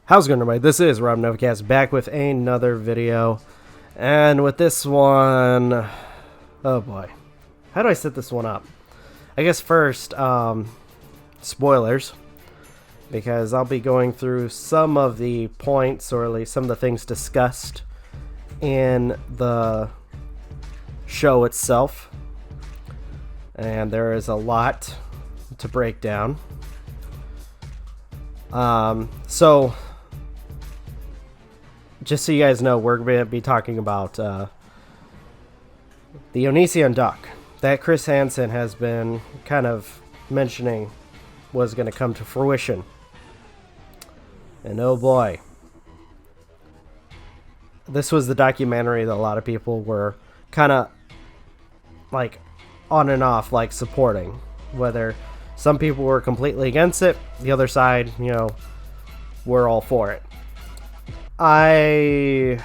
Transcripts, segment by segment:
How's it going, everybody? This is Novakast back with another video. And with this one, oh boy, how do I set this one up? I guess first, spoilers, because I'll be going through some of the points, or at least some of the things discussed in the show itself. And there is a lot to break down. So just so you guys know, we're going to be talking about the Onision duck that Chris Hansen has been kind of mentioning was going to come to fruition. And oh boy, this was the documentary that a lot of people were kind of like on and off, like supporting. Whether some people were completely against it, the other side, you know, were all for it. I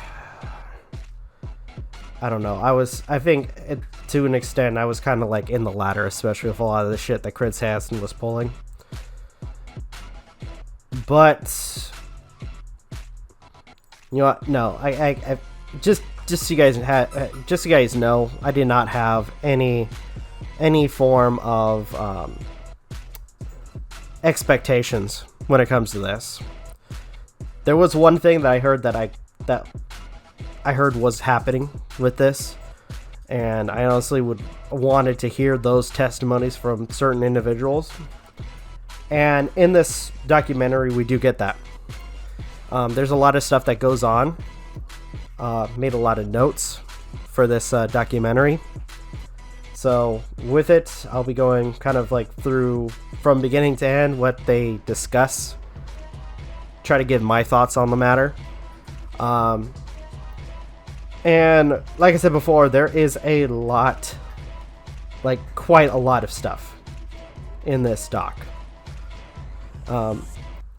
don't know. I think to an extent, I was kind of like in the latter, especially with a lot of the shit that Chris Hansen was pulling. But you know what? No, I just so you guys know, I did not have any form of expectations when it comes to this. There was one thing that I heard that I heard was happening with this, and I honestly wanted to hear those testimonies from certain individuals. And in this documentary, we do get that. There's a lot of stuff that goes on. Made a lot of notes for this documentary. So with it, I'll be going kind of like through from beginning to end what they discuss. Try to give my thoughts on the matter. And like I said before, there is a lot, like quite a lot of stuff in this doc.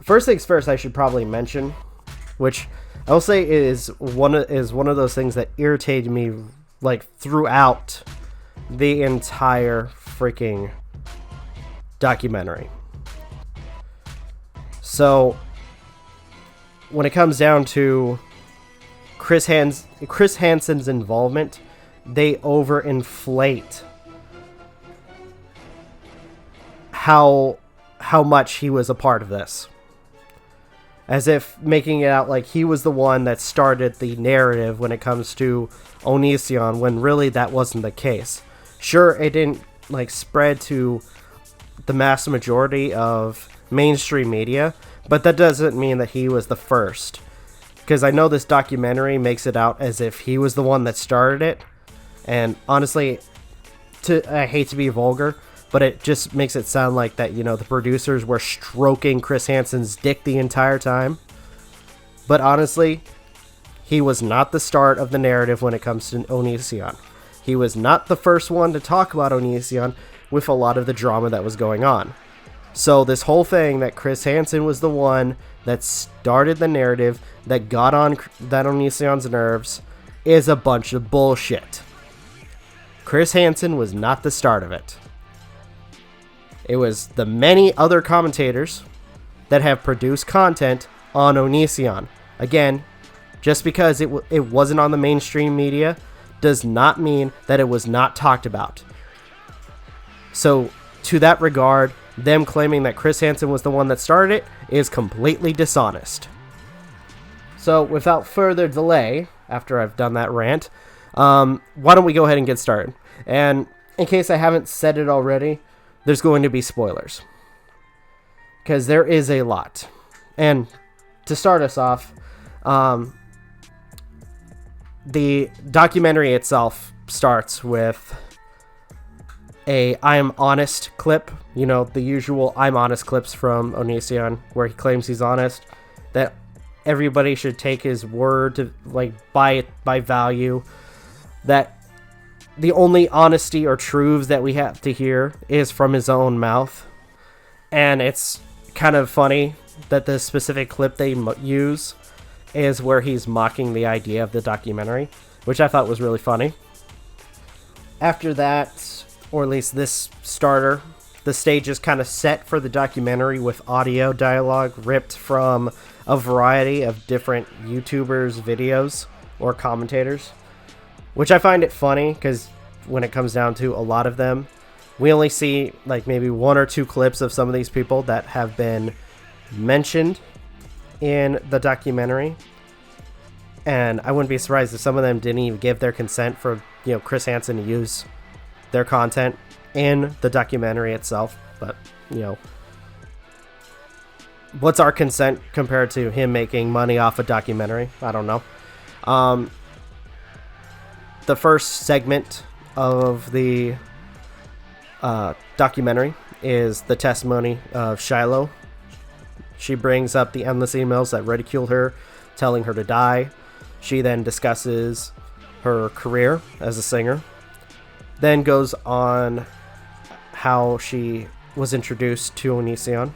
First things first, I should probably mention, which I will say is one of those things that irritated me like throughout the entire freaking documentary. So when it comes down to Chris Hansen's involvement, they overinflate how much he was a part of this, as if making it out like he was the one that started the narrative when it comes to Onision, when really that wasn't the case. Sure, it didn't like spread to the mass majority of mainstream media, but that doesn't mean that he was the first. Because I know this documentary makes it out as if he was the one that started it. And honestly, I hate to be vulgar, but it just makes it sound like that, you know, the producers were stroking Chris Hansen's dick the entire time. But honestly, he was not the start of the narrative when it comes to Onision. He was not the first one to talk about Onision with a lot of the drama that was going on. So this whole thing that Chris Hansen was the one that started the narrative that got on that Onision's nerves is a bunch of bullshit. Chris Hansen was not the start of it. It was the many other commentators that have produced content on Onision. Again, just because it wasn't on the mainstream media does not mean that it was not talked about. So to that regard, them claiming that Chris Hansen was the one that started it is completely dishonest. So without further delay, after I've done that rant, why don't we go ahead and get started? And in case I haven't said it already, there's going to be spoilers, because there is a lot. And to start us off, the documentary itself starts with a I'm honest clip, you know, the usual I'm honest clips from Onision, where he claims he's honest, that everybody should take his word to like by value, that the only honesty or truths that we have to hear is from his own mouth. And it's kind of funny that the specific clip they use is where he's mocking the idea of the documentary, which I thought was really funny. After that, or at least this the stage is kind of set for the documentary with audio dialogue ripped from a variety of different YouTubers' videos or commentators, which I find it funny because when it comes down to a lot of them, we only see like maybe 1 or 2 clips of some of these people that have been mentioned in the documentary. And I wouldn't be surprised if some of them didn't even give their consent for, Chris Hansen to use their content in the documentary itself. But, what's our consent compared to him making money off a documentary? I don't know. The first segment of the documentary is the testimony of Shiloh. She brings up the endless emails that ridiculed her, telling her to die. She then discusses her career as a singer, then goes on how she was introduced to Onision.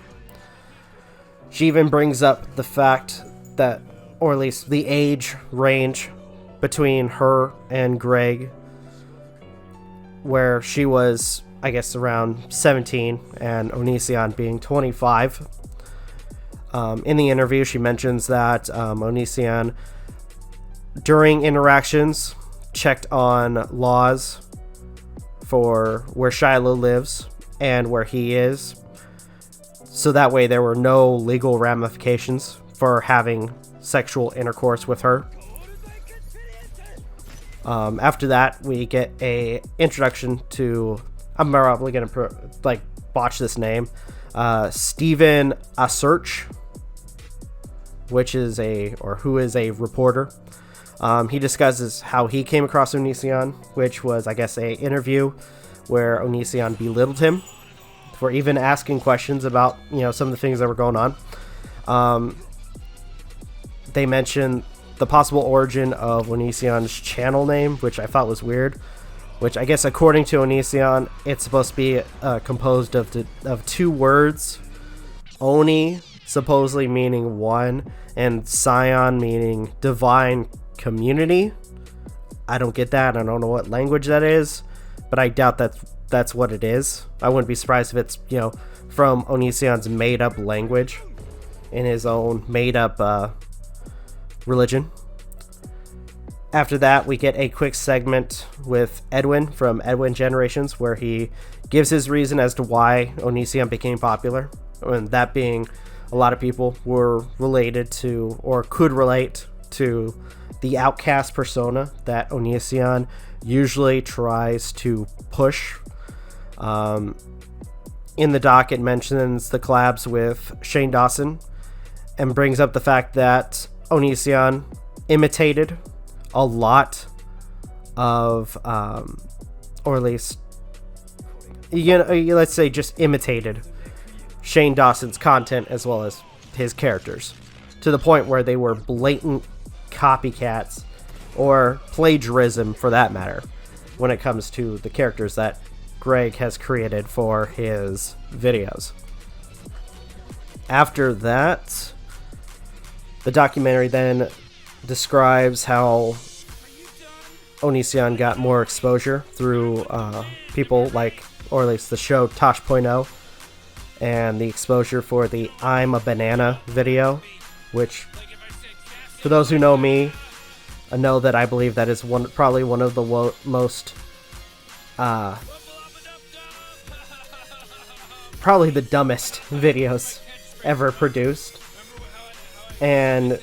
She even brings up the fact that, or at least the age range between her and Greg, where she was, I guess, around 17 and Onision being 25. In the interview, she mentions that Onision, during interactions, checked on laws for where Shiloh lives and where he is, so that way there were no legal ramifications for having sexual intercourse with her. After that, we get a introduction to, I'm probably gonna botch this name, Stephen Aserch, who is a reporter. He discusses how he came across Onision, which was, I guess, a interview where Onision belittled him for even asking questions about, some of the things that were going on. They mentioned the possible origin of Onision's channel name, which I thought was weird. Which I guess, according to Onision, it's supposed to be composed of 2 words. Oni, supposedly meaning one, and Sion meaning divine community. I don't get that. I don't know what language that is, but I doubt that's what it is. I wouldn't be surprised if it's, from Onision's made-up language in his own made-up religion. After that, we get a quick segment with Edwin from Edwin Generations, where he gives his reason as to why Onision became popular, and that being a lot of people were related to, or could relate to, the outcast persona that Onision usually tries to push. In the doc, it mentions the collabs with Shane Dawson and brings up the fact that Onision imitated a lot of, or at least, let's say just imitated Shane Dawson's content as well as his characters, to the point where they were blatant copycats, or plagiarism for that matter, when it comes to the characters that Greg has created for his videos. After that, the documentary then describes how Onision got more exposure through people like, or at least the show Tosh.0, and the exposure for the I'm a Banana video, which, for those who know me, know that I believe that is probably one of the most probably the dumbest videos ever produced, and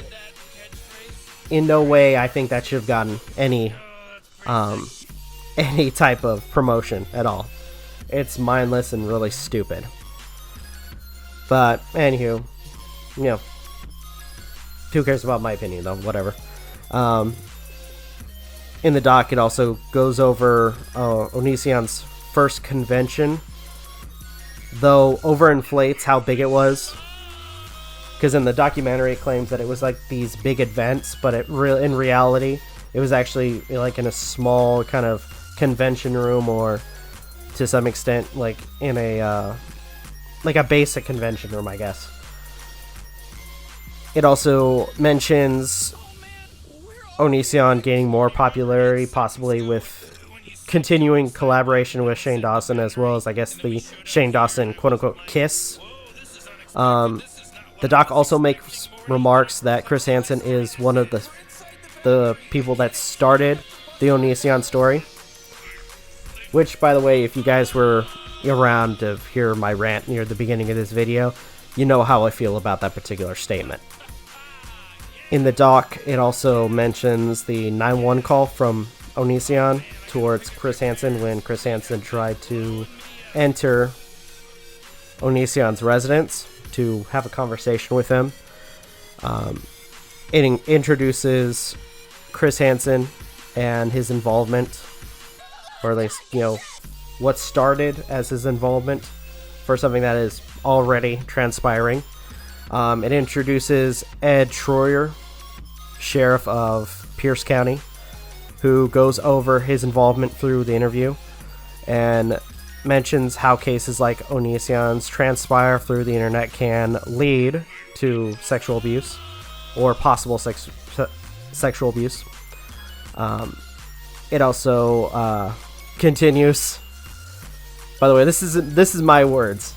in no way I think that should have gotten any type of promotion at all. It's mindless and really stupid. But anywho, who cares about my opinion though? Whatever. In the doc, it also goes over Onision's first convention, though overinflates how big it was. Because in the documentary, it claims that it was like these big events, but in reality, it was actually like in a small kind of convention room, or to some extent, like in a basic convention room, I guess. It also mentions Onision gaining more popularity, possibly with continuing collaboration with Shane Dawson, as well as, I guess, the Shane Dawson quote-unquote kiss. The doc also makes remarks that Chris Hansen is one of the people that started the Onision story. Which, by the way, if you guys were around to hear my rant near the beginning of this video, you know how I feel about that particular statement. In the doc, it also mentions the 911 call from Onision towards Chris Hansen when Chris Hansen tried to enter Onision's residence to have a conversation with him. It introduces Chris Hansen and his involvement, or at least, what started as his involvement for something that is already transpiring. It introduces Ed Troyer, sheriff of Pierce County, who goes over his involvement through the interview and mentions how cases like Onision's transpire through the internet can lead to sexual abuse or possible sexual abuse. It also continues. By the way, this is my words,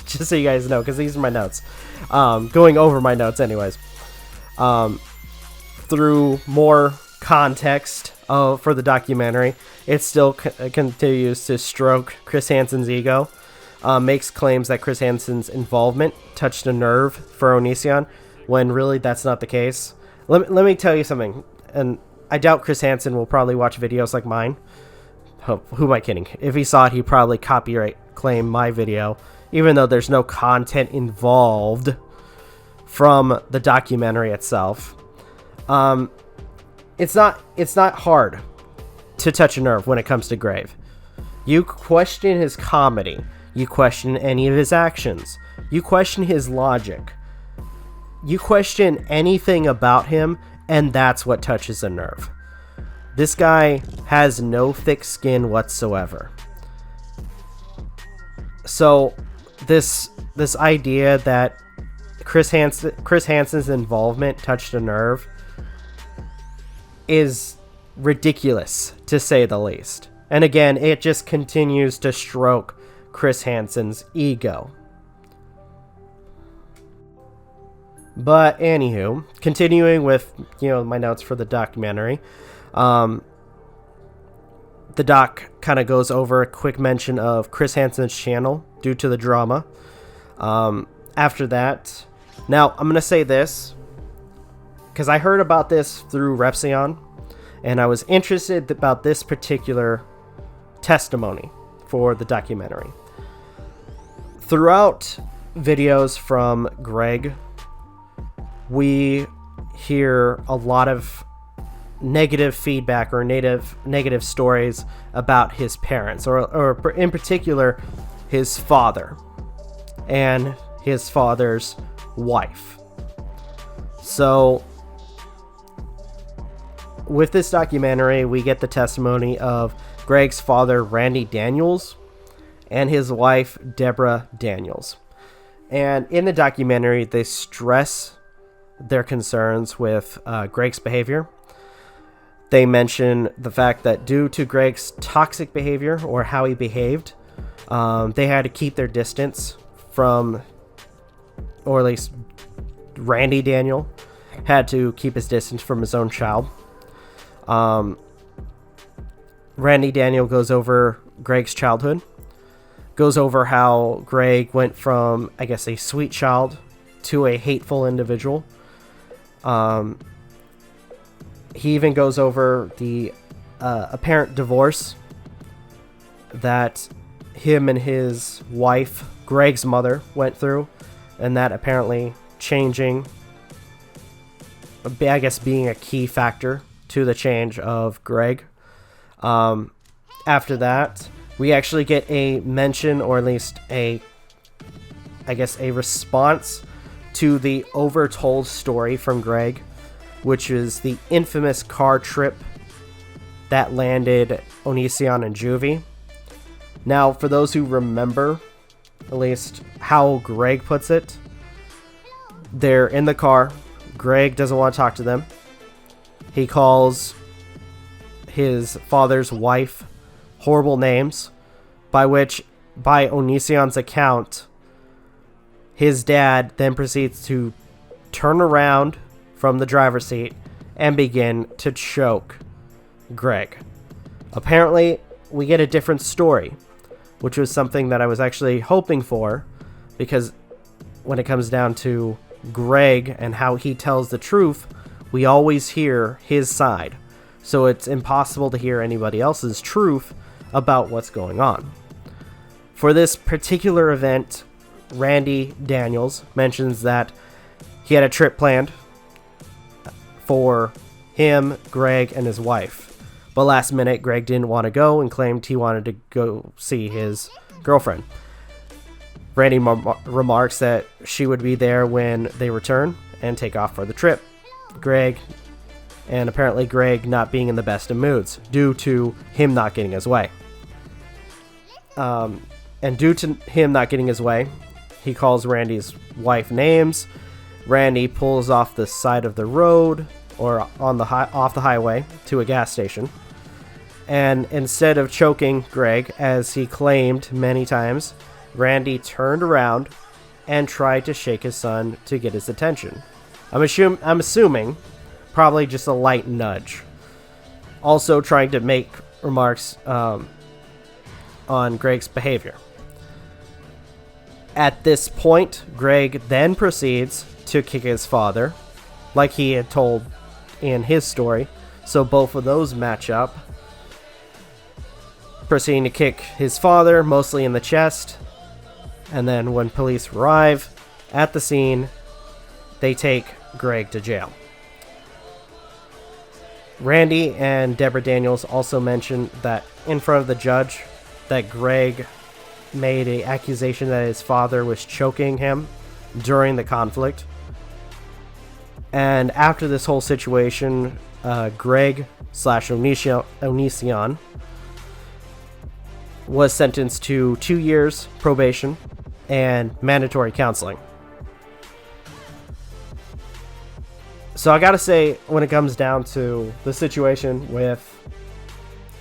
just so you guys know, because these are my notes. Going over my notes, anyways. Through more context for the documentary, it still continues to stroke Chris Hansen's ego. Makes claims that Chris Hansen's involvement touched a nerve for Onision, when really that's not the case. Let me tell you something, and I doubt Chris Hansen will probably watch videos like mine. Who am I kidding? If he saw it, he'd probably copyright claim my video, even though there's no content involved from the documentary itself. It's not hard to touch a nerve when it comes to Grave. You question his comedy. You question any of his actions. You question his logic. You question anything about him, and that's what touches a nerve. This guy has no thick skin whatsoever. So this idea that Chris Hansen's involvement touched a nerve is ridiculous, to say the least. And again, it just continues to stroke Chris Hansen's ego. But anywho, continuing with my notes for the documentary, the doc kind of goes over a quick mention of Chris Hansen's channel due to the drama. After that, now I'm gonna say this because I heard about this through Repsion, and I was interested about this particular testimony for the documentary. Throughout videos from Greg, we hear a lot of negative feedback or negative stories about his parents, or in particular his father and his father's wife. So with this documentary, we get the testimony of Greg's father, Randy Daniels, and his wife, Deborah Daniels. And in the documentary, they stress their concerns with Greg's behavior. They mention the fact that due to Greg's toxic behavior, or how he behaved, they had to keep their distance from, or at least Randy Daniel had to keep his distance from his own child. Randy Daniel goes over Greg's childhood, goes over how Greg went from, I guess, a sweet child to a hateful individual. He even goes over the apparent divorce that him and his wife, Greg's mother, went through, and that apparently changing, I guess, being a key factor to the change of Greg. After that, we actually get a mention, or at least a response to the overtold story from Greg, which is the infamous car trip that landed Onision and Juvie. Now, for those who remember, at least how Greg puts it, they're in the car. Greg doesn't want to talk to them. He calls his father's wife horrible names, by Onision's account, His dad then proceeds to turn around from the driver's seat and begin to choke Greg. Apparently, we get a different story, which was something that I was actually hoping for, because when it comes down to Greg and how he tells the truth, we always hear his side. So it's impossible to hear anybody else's truth about what's going on. For this particular event, Randy Daniels mentions that he had a trip planned for him, Greg, and his wife. But last minute, Greg didn't want to go and claimed he wanted to go see his girlfriend. Randy remarks that she would be there when they return and take off for the trip. Apparently Greg not being in the best of moods due to him not getting his way. And due to him not getting his way, he calls Randy's wife names. Randy pulls off the side of the road or off the highway to a gas station. And instead of choking Greg, as he claimed many times, Randy turned around and tried to shake his son to get his attention. I'm assuming probably just a light nudge. Also trying to make remarks on Greg's behavior. At this point, Greg then proceeds to kick his father, like he had told in his story. So both of those match up. Proceeding to kick his father, mostly in the chest. And then when police arrive at the scene, they take Greg to jail. Randy and Deborah Daniels also mentioned that in front of the judge that Greg made an accusation that his father was choking him during the conflict. And after this whole situation, Greg / Onision was sentenced to 2 years probation and mandatory counseling. So I gotta say, when it comes down to the situation with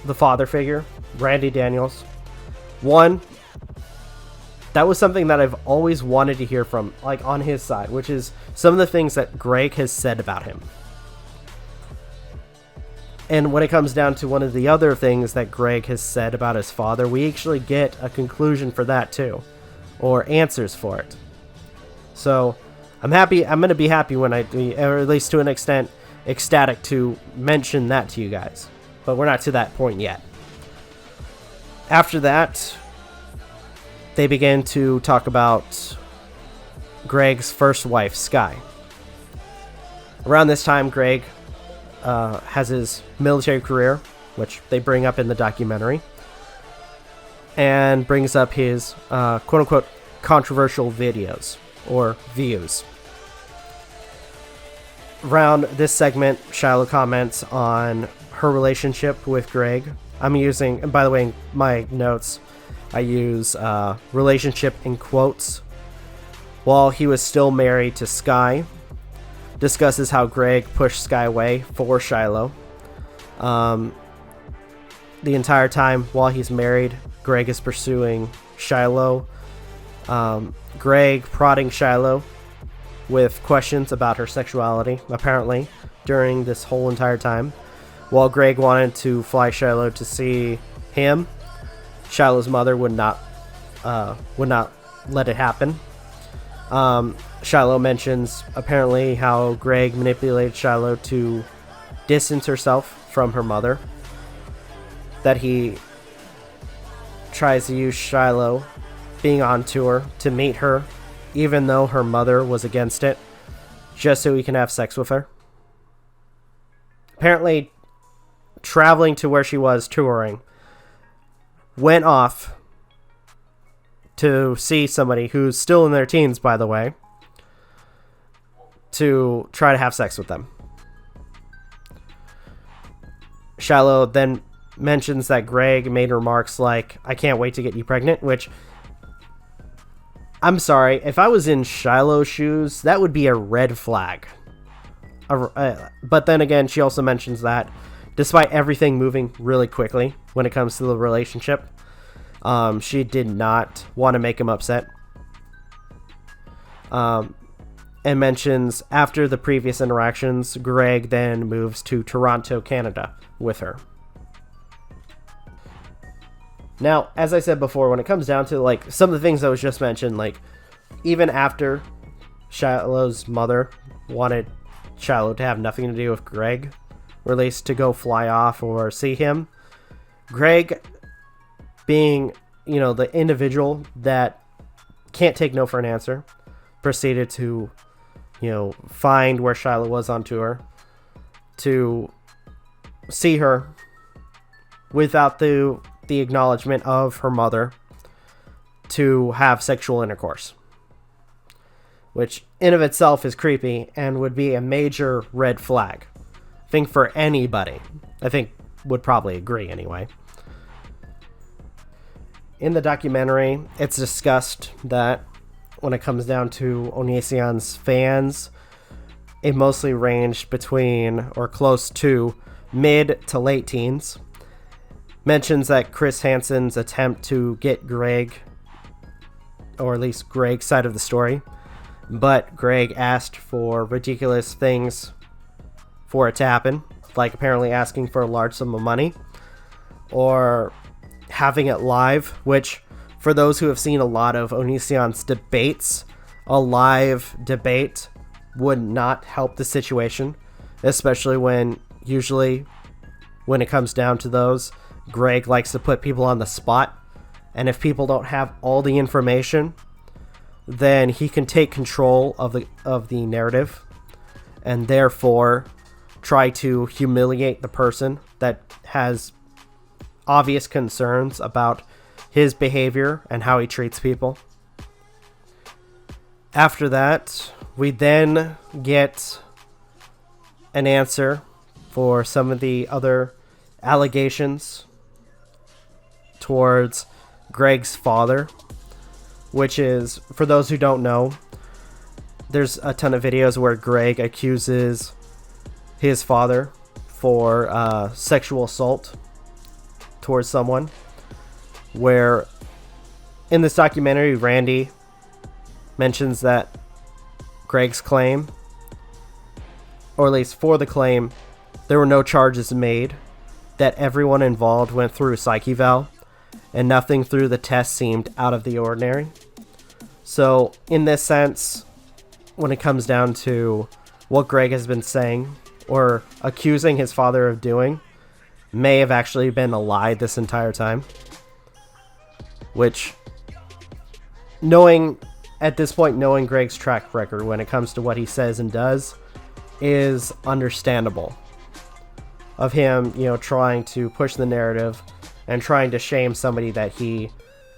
the father figure, Randy Daniels, one, that was something that I've always wanted to hear from, like, on his side, which is some of the things that Greg has said about him. And when it comes down to one of the other things that Greg has said about his father, we actually get a conclusion for that too, or answers for it. So I'm going to be happy when or at least to an extent, ecstatic to mention that to you guys. But we're not to that point yet. After that, they begin to talk about Greg's first wife, Sky. Around this time, Greg has his military career, which they bring up in the documentary, and brings up his quote-unquote controversial videos or views. Around this segment, Shiloh comments on her relationship with Greg. I'm using, and by the way, in my notes, I use relationship in quotes. While he was still married to Sky, discusses how Greg pushed Sky away for Shiloh. The entire time while he's married, Greg is pursuing Shiloh. Greg prodding Shiloh with questions about her sexuality, apparently, during this whole entire time. While Greg wanted to fly Shiloh to see him, Shiloh's mother would not let it happen. Shiloh mentions apparently how Greg manipulated Shiloh to distance herself from her mother. That he tries to use Shiloh being on tour to meet her, even though her mother was against it, just so he can have sex with her. Apparently, traveling to where she was touring, went off to see somebody who's still in their teens, by the way, to try to have sex with them. Shiloh then mentions that Greg made remarks like, "I can't wait to get you pregnant," which, I'm sorry, if I was in Shiloh's shoes, that would be a red flag. But then again, she also mentions that despite everything moving really quickly when it comes to the relationship, she did not want to make him upset. and mentions after the previous interactions, Greg then moves to Toronto, Canada with her. Now, as I said before, when it comes down to like some of the things that was just mentioned, like even after Shiloh's mother wanted Shiloh to have nothing to do with Greg, or at least to go fly off or see him, Greg, being, you know, the individual that can't take no for an answer, proceeded to, you know, find where Shiloh was on tour, to see her without the acknowledgement of her mother, to have sexual intercourse, which in of itself is creepy and would be a major red flag. I think for anybody, I think would probably agree anyway. In the documentary, it's discussed that when it comes down to Onision's fans, it mostly ranged between or close to mid to late teens. Mentions that Chris Hansen's attempt to get Greg, or at least Greg's side of the story, but Greg asked for ridiculous things for it to happen, like apparently asking for a large sum of money, or having it live, which for those who have seen a lot of Onision's debates, a live debate would not help the situation, especially when usually when it comes down to those, Greg likes to put people on the spot, and if people don't have all the information, then he can take control of the narrative, and therefore try to humiliate the person that has obvious concerns about his behavior and how he treats people. After that, we then get an answer for some of the other allegations towards Greg's father, which is, for those who don't know, there's a ton of videos where Greg accuses his father for sexual assault towards someone, where in this documentary, Randy mentions that Greg's claim, or at least for the claim, there were no charges made, that everyone involved went through a psych eval, and nothing through the test seemed out of the ordinary. So, in this sense, when it comes down to what Greg has been saying, or accusing his father of doing, may have actually been a lie this entire time. Which, at this point, knowing Greg's track record when it comes to what he says and does, is understandable. Of him, you know, trying to push the narrative and trying to shame somebody that he,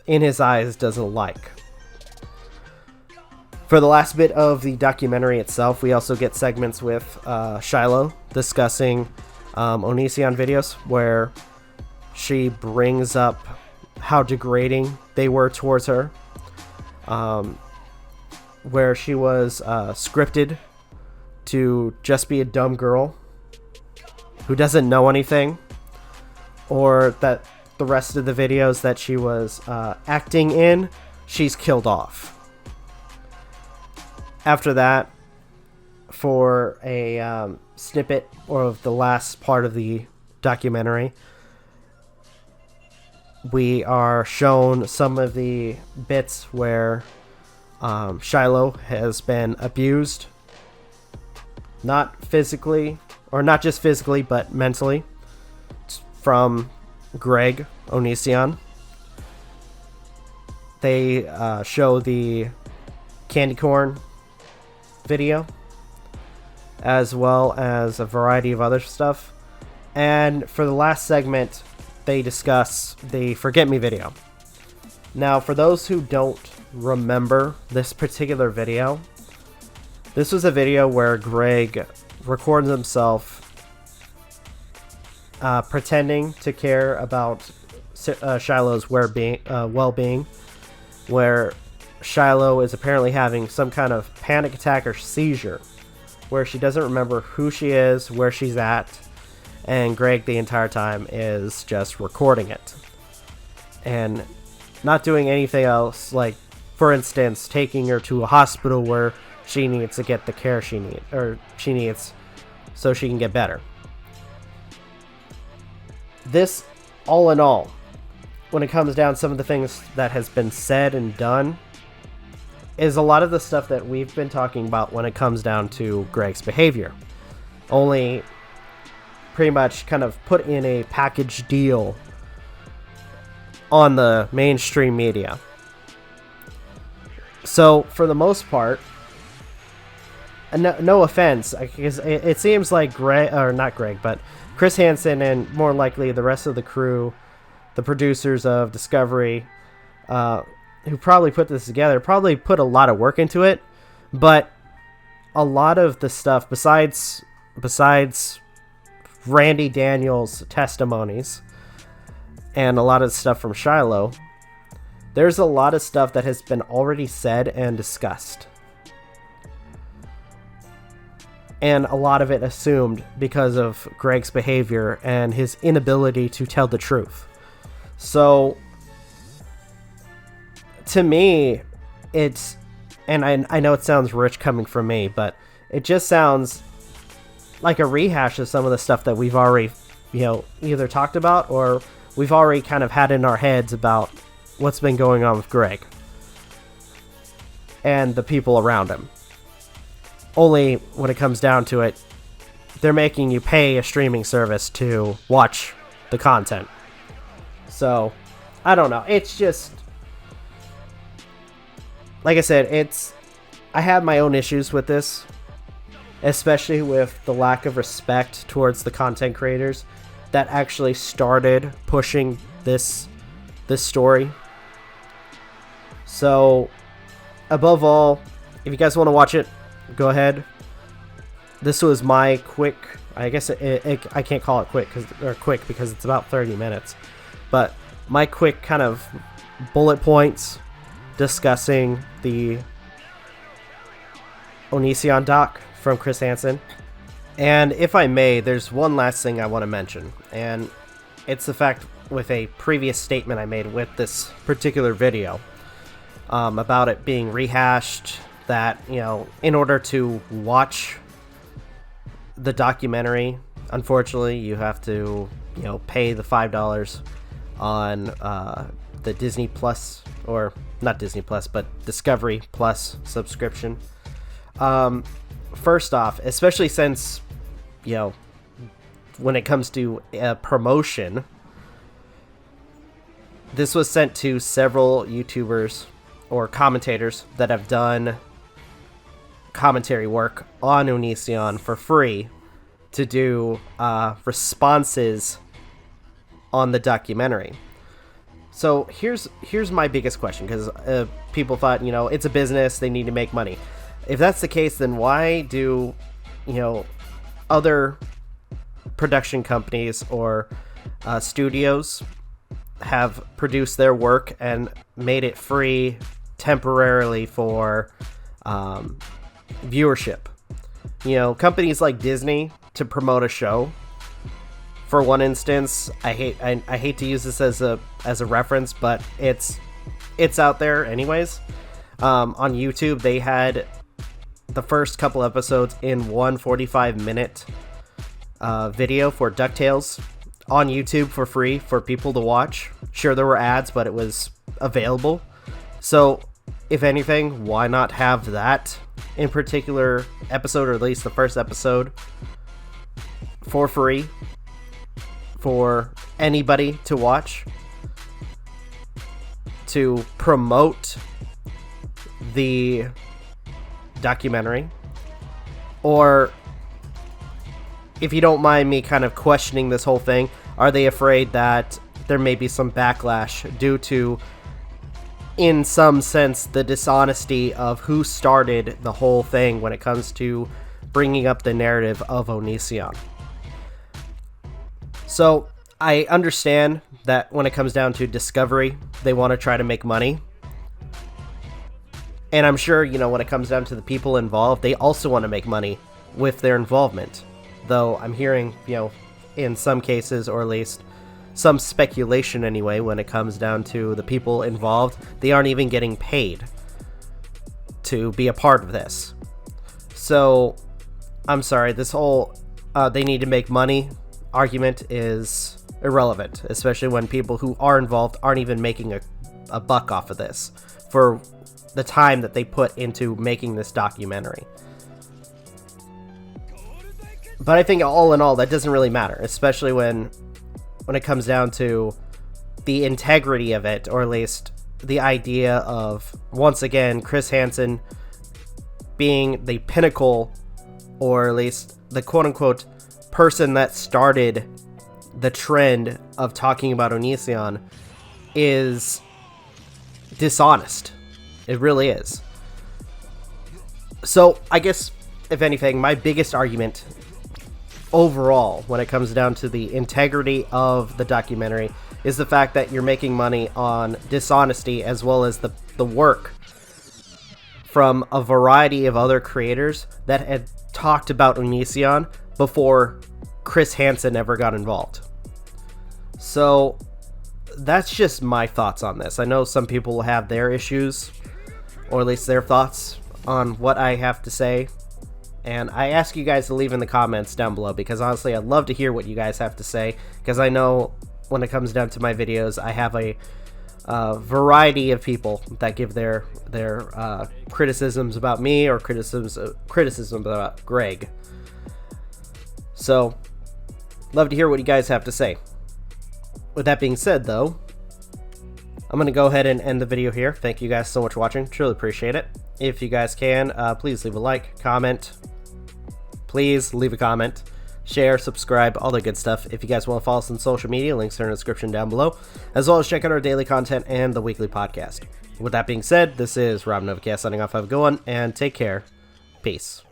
in his eyes, doesn't like. For the last bit of the documentary itself, we also get segments with Shiloh discussing Onision videos, where she brings up how degrading they were towards her, where she was scripted to just be a dumb girl who doesn't know anything, or that the rest of the videos that she was acting in, she's killed off. After that, for a snippet of the last part of the documentary, we are shown some of the bits where Shiloh has been abused, not physically, or not just physically, but mentally, from Greg Onision. They show the candy corn video, as well as a variety of other stuff. And for the last segment, they discuss the Forget Me video. Now, for those who don't remember this particular video, this was a video where Greg recorded himself pretending to care about Shiloh's well-being, where Shiloh is apparently having some kind of panic attack or seizure, where she doesn't remember who she is, where she's at, and Greg the entire time is just recording it and not doing anything else, like For instance, taking her to a hospital where she needs to get the care she needs so she can get better. This, all in all, when it comes down to some of the things that has been said and done, is a lot of the stuff that we've been talking about when it comes down to Greg's behavior. Only pretty much kind of put in a package deal on the mainstream media. So, for the most part, no offense, because it seems like Chris Hansen and more likely the rest of the crew, the producers of Discovery, who probably put this together, probably put a lot of work into it, but a lot of the stuff, besides Randy Daniels' testimonies and a lot of stuff from Shiloh, there's a lot of stuff that has been already said and discussed. And a lot of it assumed because of Greg's behavior and his inability to tell the truth. So, to me, it's, and I know it sounds rich coming from me, but it just sounds like a rehash of some of the stuff that we've already, either talked about or we've already kind of had in our heads about what's been going on with Greg and the people around him. Only when it comes down to it, they're making you pay a streaming service to watch the content. So, I don't know. It's just, like I said, I have my own issues with this, especially with the lack of respect towards the content creators that actually started pushing this story. So, above all, if you guys want to watch it, go ahead. This was my quick, I guess I can't call it quick because it's about 30 minutes, but my quick kind of bullet points discussing the Onision doc from Chris Hansen. And if I may, there's one last thing I want to mention, and it's the fact with a previous statement I made with this particular video about it being rehashed, that, in order to watch the documentary, unfortunately, you have to, pay the $5 on the Disney Plus, or not Disney Plus, but Discovery Plus subscription. First off, especially since, when it comes to promotion, this was sent to several YouTubers or commentators that have done commentary work on Onision for free to do responses on the documentary. So here's my biggest question, because people thought, it's a business, they need to make money. If that's the case, then why do other production companies or studios have produced their work and made it free temporarily for viewership? Companies like Disney, to promote a show, for one instance, I hate to use this as a reference, but it's out there anyways. On YouTube, they had the first couple episodes in one 45-minute video for DuckTales on YouTube for free for people to watch. Sure, there were ads, but it was available. So, if anything, why not have that in particular episode, or at least the first episode, for free for anybody to watch, to promote the documentary? Or, if you don't mind me kind of questioning this whole thing, are they afraid that there may be some backlash due to, in some sense, the dishonesty of who started the whole thing when it comes to bringing up the narrative of Onision? So, I understand that when it comes down to Discovery, they want to try to make money. And I'm sure, when it comes down to the people involved, they also want to make money with their involvement. Though I'm hearing, in some cases, or at least some speculation anyway, when it comes down to the people involved, they aren't even getting paid to be a part of this. So, I'm sorry, this whole they need to make money argument is irrelevant, especially when people who are involved aren't even making a buck off of this for the time that they put into making this documentary. But I think all in all, that doesn't really matter, especially when it comes down to the integrity of it, or at least the idea of, once again, Chris Hansen being the pinnacle, or at least the quote-unquote person that started the trend of talking about Onision, is dishonest. It really is. So, I guess, if anything, my biggest argument overall, when it comes down to the integrity of the documentary, is the fact that you're making money on dishonesty, as well as the work from a variety of other creators that had talked about Onision before Chris Hansen ever got involved. So that's just my thoughts on this. I know some people will have their issues, or at least their thoughts on what I have to say. And I ask you guys to leave in the comments down below, because honestly, I'd love to hear what you guys have to say, because I know when it comes down to my videos, I have a variety of people that give their criticisms about me, or criticism about Greg. So, love to hear what you guys have to say. With that being said, though, I'm going to go ahead and end the video here. Thank you guys so much for watching. Truly appreciate it. If you guys can, please leave a like, comment. Please leave a comment, share, subscribe, all that good stuff. If you guys want to follow us on social media, links are in the description down below, as well as check out our daily content and the weekly podcast. With that being said, this is Novakast signing off. Have a good one, and take care. Peace.